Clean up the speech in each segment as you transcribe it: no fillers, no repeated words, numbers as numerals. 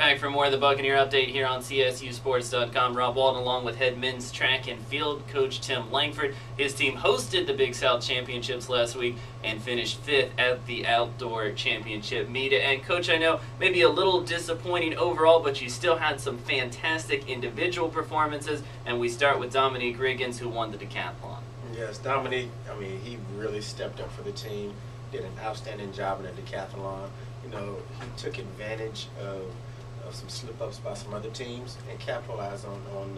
Back for more of the Buccaneer Update here on CSUSports.com. Rob Walden along with head men's track and field coach Tim Langford. His team hosted the Big South Championships last week and finished 5th at the Outdoor Championship meet. And Coach, I know maybe a little disappointing overall, but you still had some fantastic individual performances. And we start with Dominique Riggins, who won the decathlon. Yes, Dominique, he really stepped up for the team, did an outstanding job in the decathlon. You know, he took advantage of some slip-ups by some other teams and capitalize on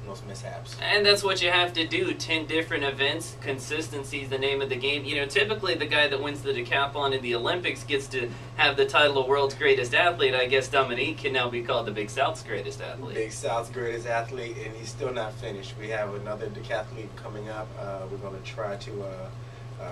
those mishaps. And that's what you have to do. 10 different events. Consistency is the name of the game. You know, typically the guy that wins the decathlon in the Olympics gets to have the title of world's greatest athlete. I guess Dominique can now be called the Big South's greatest athlete. Big South's greatest athlete, and he's still not finished. We have another decathlete coming up. We're going to try to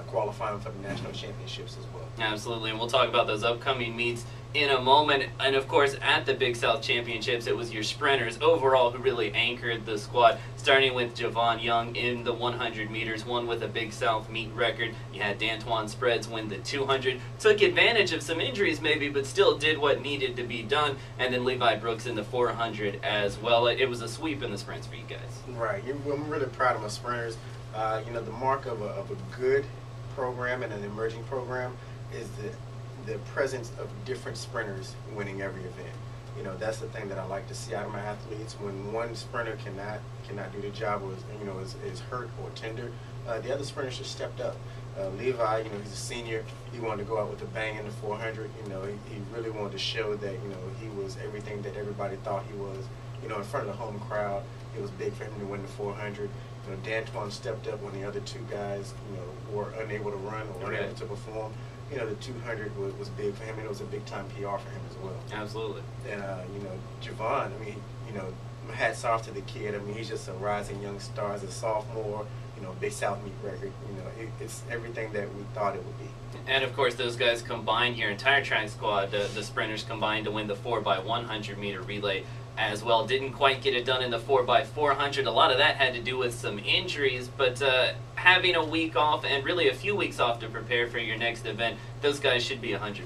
qualify him for the national championships as well. Absolutely, and we'll talk about those upcoming meets in a moment. And of course, at the Big South Championships, it was your sprinters overall who really anchored the squad, starting with Javon Young in the 100 meters, won with a Big South meet record. You had D'Antoine Spreads win the 200, took advantage of some injuries maybe, but still did what needed to be done. And then Levi Brooks in the 400 as well. It was a sweep in the sprints for you guys. Right, I'm really proud of my sprinters. You know, the mark of a good program and an emerging program is the presence of different sprinters winning every event. You know, that's the thing that I like to see out of my athletes. When one sprinter cannot do the job, or is hurt or tender, the other sprinters just stepped up. Levi, you know, he's a senior. He wanted to go out with a bang in the 400. You know, he really wanted to show that, you know, he was everything that everybody thought he was. You know, in front of the home crowd, it was big for him to win the 400. You know, D'Antoine stepped up when the other two guys, you know, were unable to run or unable to perform. You know, the 200 was big for him, and it was a big-time PR for him as well. Absolutely. And, you know, Javon, you know, hats off to the kid. He's just a rising young star as a sophomore, you know, Big South meet record. You know, it's everything that we thought it would be. And, of course, those guys combined, your entire track squad, the sprinters combined to win the 4x100 meter relay as well. Didn't quite get it done in the 4x400. A lot of that had to do with some injuries, but having a week off and really a few weeks off to prepare for your next event, those guys should be 100%.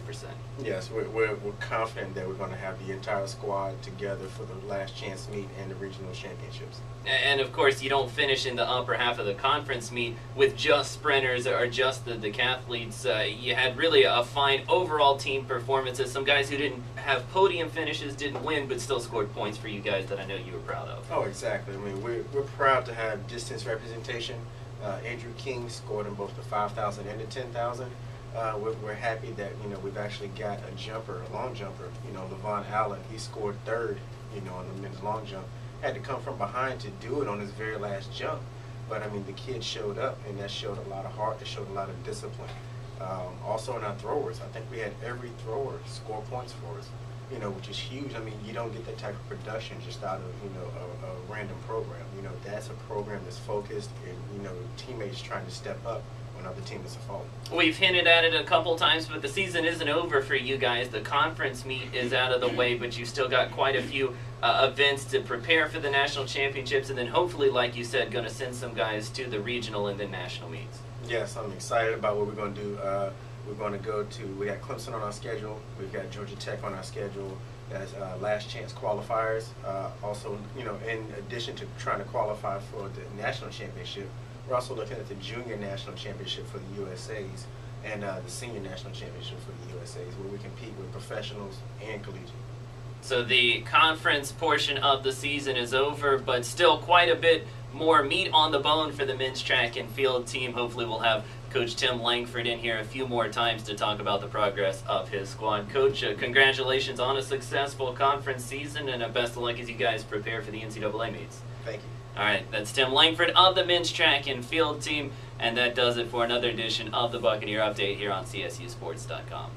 Yes, we're confident that we're going to have the entire squad together for the last chance meet and the regional championships. And of course, you don't finish in the upper half of the conference meet with just sprinters or just the decathletes. You had really a fine overall team performances. Some guys who didn't have podium finishes didn't win, but still scored points for you guys that I know you were proud of. Oh, exactly. We're proud to have distance representation. Andrew King scored in both the 5,000 and the 10,000. We're happy that, you know, we've actually got a jumper, a long jumper. You know, Levon Allen, he scored 3rd, you know, on the men's long jump. Had to come from behind to do it on his very last jump. But, the kid showed up, and that showed a lot of heart. It showed a lot of discipline. Also in our throwers, I think we had every thrower score points for us, you know, which is huge. You don't get that type of production just out of, you know, a random program. You know, that's a program that's focused, and, you know, teammates trying to step up when other teammates are falling. We've hinted at it a couple times, but the season isn't over for you guys. The conference meet is out of the way, but you still got quite a few events to prepare for the national championships, and then hopefully, like you said, going to send some guys to the regional and then national meets. Yes, I'm excited about what we're going to do. We're going to go to, we got Clemson on our schedule, we've got Georgia Tech on our schedule as last chance qualifiers. Also, you know, in addition to trying to qualify for the national championship, we're also looking at the junior national championship for the USAs and the senior national championship for the USAs, where we compete with professionals and collegiate. So the conference portion of the season is over, but still quite a bit more meat on the bone for the men's track and field team. Hopefully we'll have Coach Tim Langford in here a few more times to talk about the progress of his squad. Coach, congratulations on a successful conference season, and best of luck as you guys prepare for the NCAA meets. Thank you. All right, that's Tim Langford of the men's track and field team, and that does it for another edition of the Buccaneer Update here on CSUSports.com.